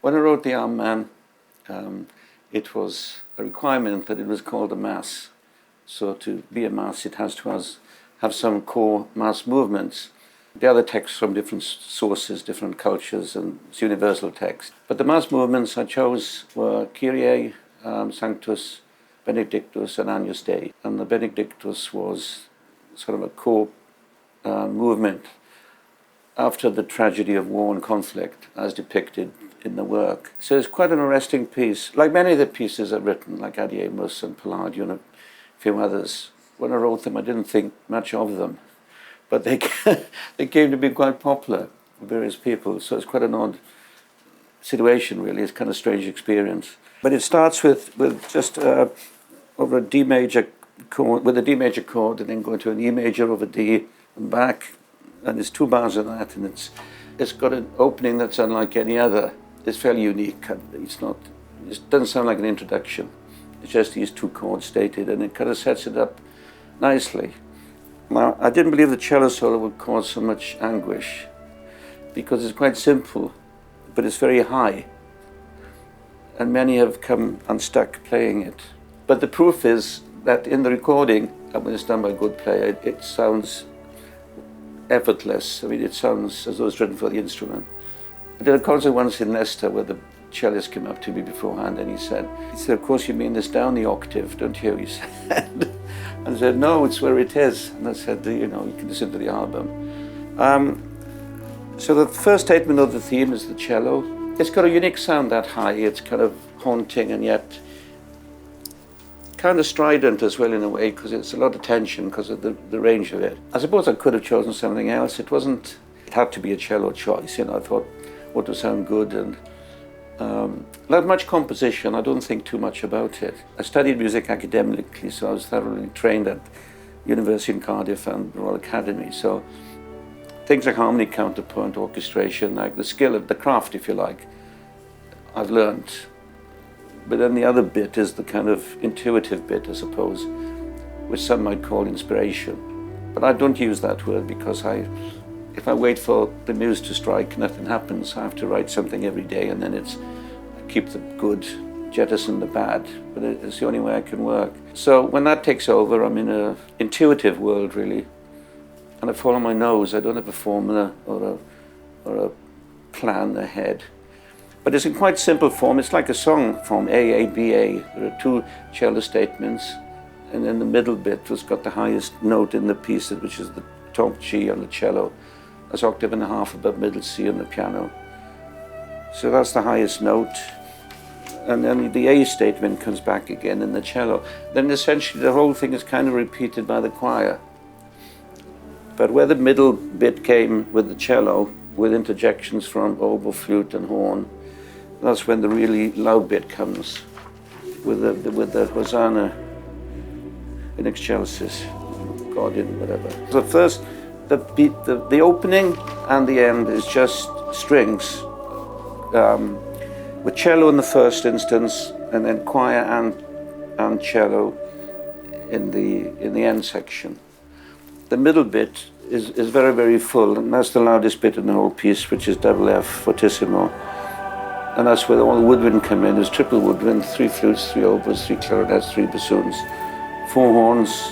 When I wrote The Armed Man, it was a requirement that it was called a mass. So to be a mass, it has to have some core mass movements. The other texts from different sources, different cultures, and it's universal text. But the mass movements I chose were Kyrie, Sanctus, Benedictus, and Agnus Dei. And the Benedictus was sort of a core movement after the tragedy of war and conflict, as depicted in the work. So it's quite an arresting piece. Like many of the pieces I've written, like Adiemus and Palladium and a few others, when I wrote them, I didn't think much of them. But they came to be quite popular with various people. So it's quite an odd situation, really. It's kind of a strange experience. But it starts with just over a D major chord, with a D major chord, and then going to an E major over D and back. And there's 2 bars of that, and it's got an opening that's unlike any other. It's fairly unique. It doesn't sound like an introduction. It's just these 2 chords stated, and it kind of sets it up nicely. Now, I didn't believe the cello solo would cause so much anguish, because it's quite simple, but it's very high. And many have come unstuck playing it. But the proof is that in the recording, when it's done by a good player, it sounds effortless. I mean, it sounds as though it's written for the instrument. I did a concert once in Leicester where the cellist came up to me beforehand and he said, of course you mean this down the octave, don't you? He said. And I said, no, it's where it is. And I said, you can listen to the album. So the first statement of the theme is the cello. It's got a unique sound that high. It's kind of haunting and yet kind of strident as well in a way, because it's a lot of tension because of the range of it. I suppose I could have chosen something else. It had to be a cello choice. I thought what would sound good, and not much composition. I don't think too much about it. I studied music academically, so I was thoroughly trained at University in Cardiff and Royal Academy. So things like harmony, counterpoint, orchestration, like the skill of the craft, if you like, I've learned. But then the other bit is the kind of intuitive bit, I suppose, which some might call inspiration. But I don't use that word because if I wait for the muse to strike, nothing happens. I have to write something every day, and then keep the good, jettison the bad. But it's the only way I can work. So when that takes over, I'm in an intuitive world, really. And I follow my nose. I don't have a formula or a plan ahead. But it's in quite simple form. It's like a song form, A, B, A. There are 2 cello statements, and then the middle bit has got the highest note in the piece, which is the top G on the cello. That's octave and a half above middle C on the piano. So that's the highest note. And then the A statement comes back again in the cello. Then essentially the whole thing is kind of repeated by the choir. But where the middle bit came with the cello, with interjections from oboe, flute, and horn, that's when the really loud bit comes, with the Hosanna in excelsis, God in whatever. So first, the opening and the end is just strings, with cello in the first instance, and then choir and cello in the end section. The middle bit is very, very full, and that's the loudest bit in the whole piece, which is double F fortissimo. And that's where all the woodwind come in. There's triple woodwind, 3 flutes, 3 oboes, 3 clarinets, 3 bassoons, 4 horns.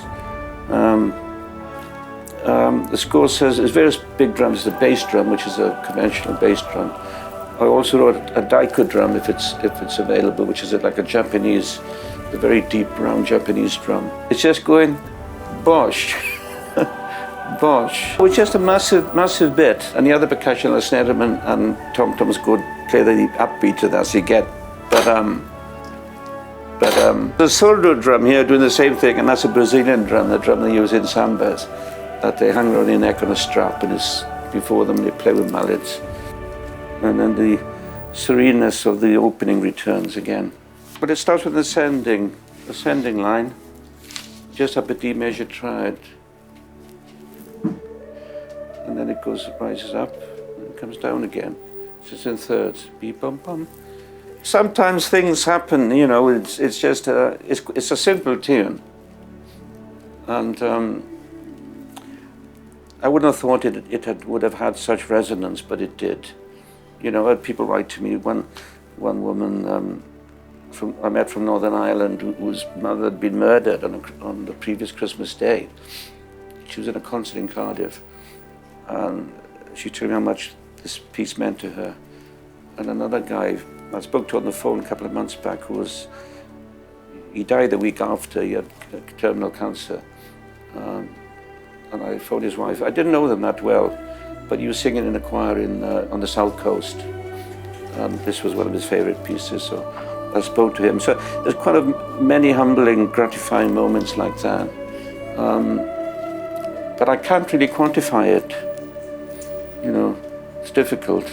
The score says there's various big drums. There's a bass drum, which is a conventional bass drum. I also wrote a daiko drum, if it's available, which is like a very deep, round Japanese drum. It's just going, bosh. Bosh. It's just a massive bit, and the other percussion, the snare drum and tom-toms play the upbeat to that as you get. But the soldo drum here doing the same thing, and that's a Brazilian drum, the drum they use in sambas, that they hang around their neck on a strap, and before them they play with mallets. And then the sereneness of the opening returns again. But it starts with an ascending line, just up a D major triad. And then it rises up and comes down again. So it's in thirds, beep bum bum. Sometimes things happen, it's just it's a simple tune, and I wouldn't have thought would have had such resonance, but it did. I had people write to me. One one woman I met from Northern Ireland whose mother had been murdered on the previous Christmas Day. She was in a concert in Cardiff, and she told me how much this piece meant to her. And another guy I spoke to on the phone a couple of months back he died the week after. He had terminal cancer. And I phoned his wife. I didn't know them that well, but he was singing in a choir on the South Coast. And this was one of his favourite pieces, so I spoke to him. So there's quite many humbling, gratifying moments like that. But I can't really quantify it. You know, it's difficult.